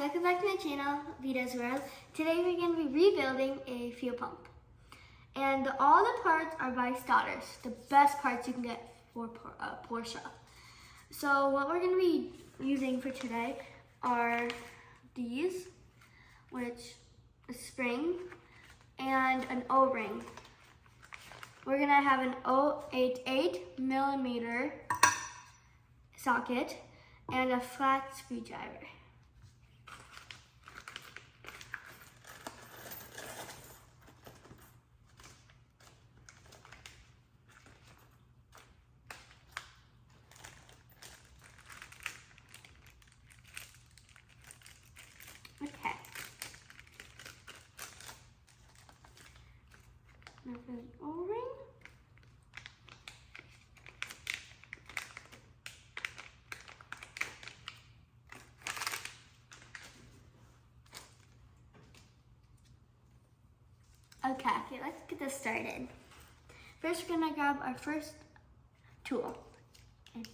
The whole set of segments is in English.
welcome back to my channel, Vita's World. Today we're going to be rebuilding a fuel pump. And all the parts are by Starters, the best parts you can get for Porsche. So what we're going to be using for today are these, which is a spring and an O-ring. We're going to have an 8mm socket and a flat screwdriver. Okay. Now for the O-ring. Okay, let's get this started. First, we're gonna grab our first tool and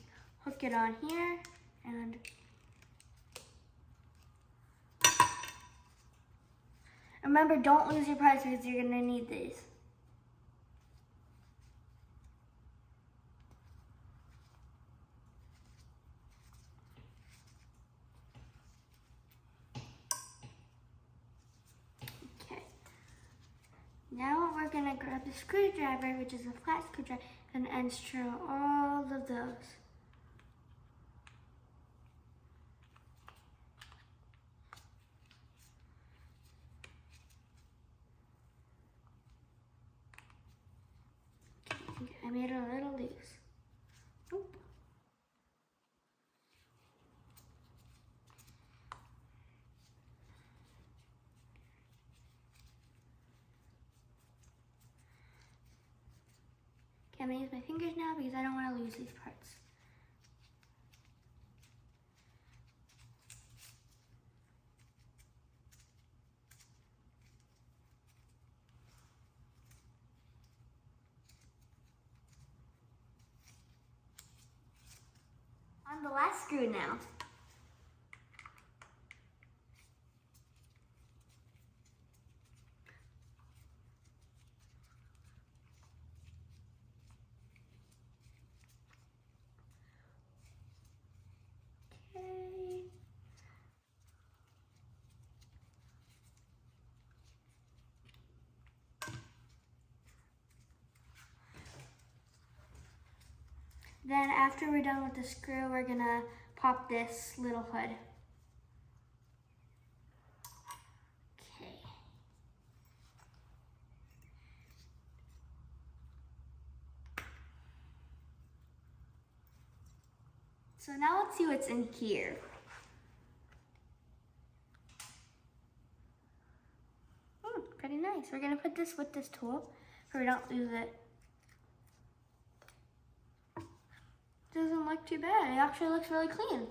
hook it on here and remember, don't lose your parts because you're gonna need these. Okay. Now we're gonna grab the screwdriver, which is a flat screwdriver, and unscrew all of those. I made it a little loose. Oop. Okay, I'm gonna use my fingers now because I don't want to lose these parts. On the last screw now. Okay. Then after we're done with the screw, we're gonna pop this little hood. Okay. So now let's see what's in here. Pretty nice. We're gonna put this with this tool so we don't lose it. Doesn't look too bad. It actually looks really clean.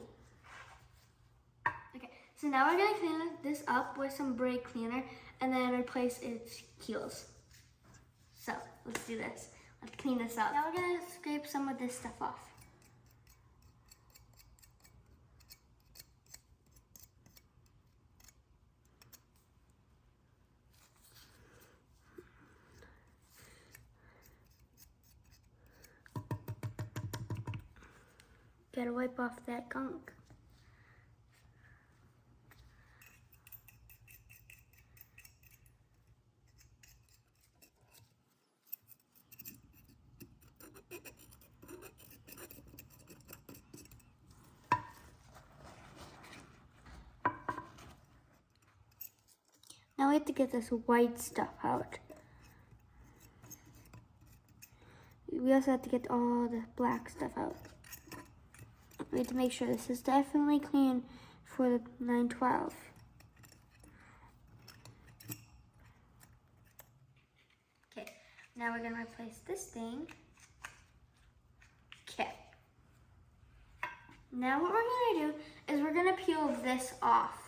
Okay, so now we're gonna clean this up with some brake cleaner and then replace its keels. So let's do this. Let's clean this up. Now we're gonna scrape some of this stuff off. Gotta wipe off that gunk. Now we have to get this white stuff out. We also have to get all the black stuff out. We have to make sure this is definitely clean for the 912. Okay, now we're gonna replace this thing. Okay. Now what we're gonna do is we're gonna peel this off.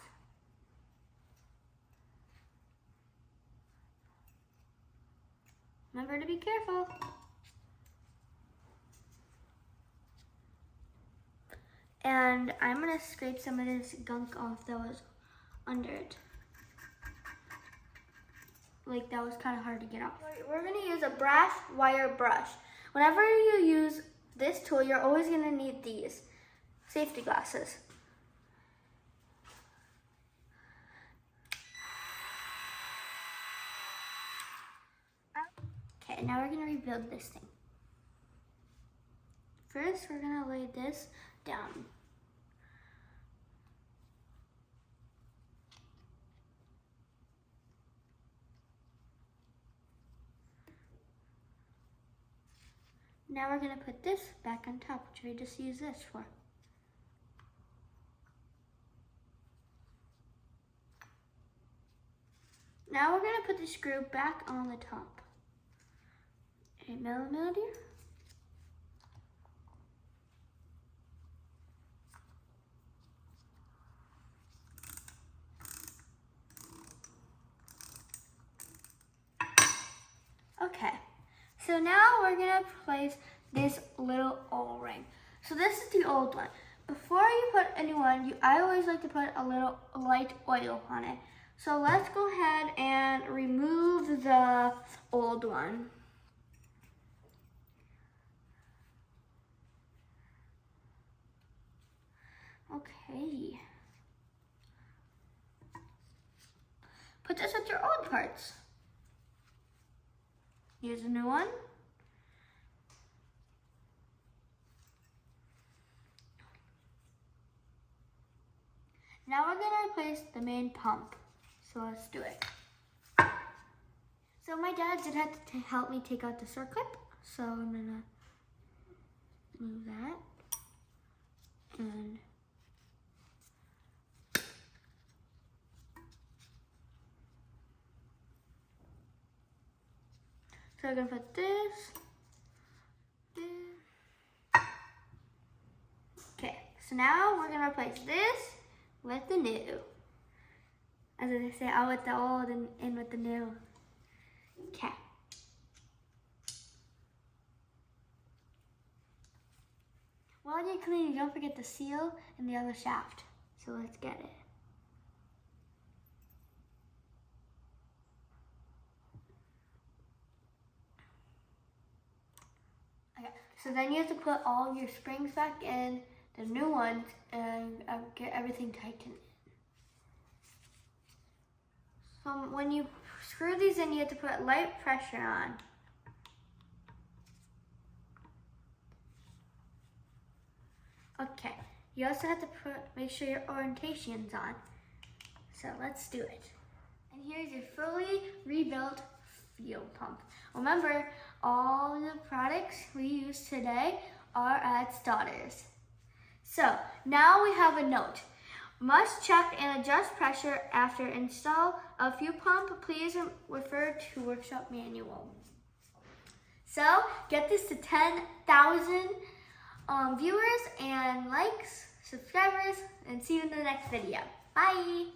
Remember to be careful. And I'm gonna scrape some of this gunk off that was under it. Like that was kind of hard to get off. We're gonna use a brass wire brush. Whenever you use this tool, you're always gonna need these safety glasses. Okay, now we're gonna rebuild this thing. First, we're gonna lay this down. Now we're gonna put this back on top, which we just used this for. Now we're gonna put the screw back on the top. 8mm. Okay, so now we're gonna place this little O-ring. So this is the old one. Before you put a new one, I always like to put a little light oil on it. So let's go ahead and remove the old one. Okay. Put this with your old parts. Here's a new one. Now we're gonna replace the main pump. So let's do it. So my dad did have to help me take out the circlip. So I'm gonna move that. And so I'm gonna put this. Okay, so now we're gonna replace this with the new. As they say, out with the old and in with the new. Okay. While you're cleaning, don't forget the seal and the other shaft. So let's get it. Okay, so then you have to put all your springs back in, the new ones, and get everything tightened. So when you screw these in, you have to put light pressure on. Okay, you also have to make sure your orientation's on. So let's do it. And here's your fully rebuilt fuel pump. Remember, all the products we use today are at Stoddard's. So now we have a note. Must check and adjust pressure after install of fuel pump. Please refer to workshop manual. So get this to 10,000 viewers and likes, subscribers, and see you in the next video. Bye.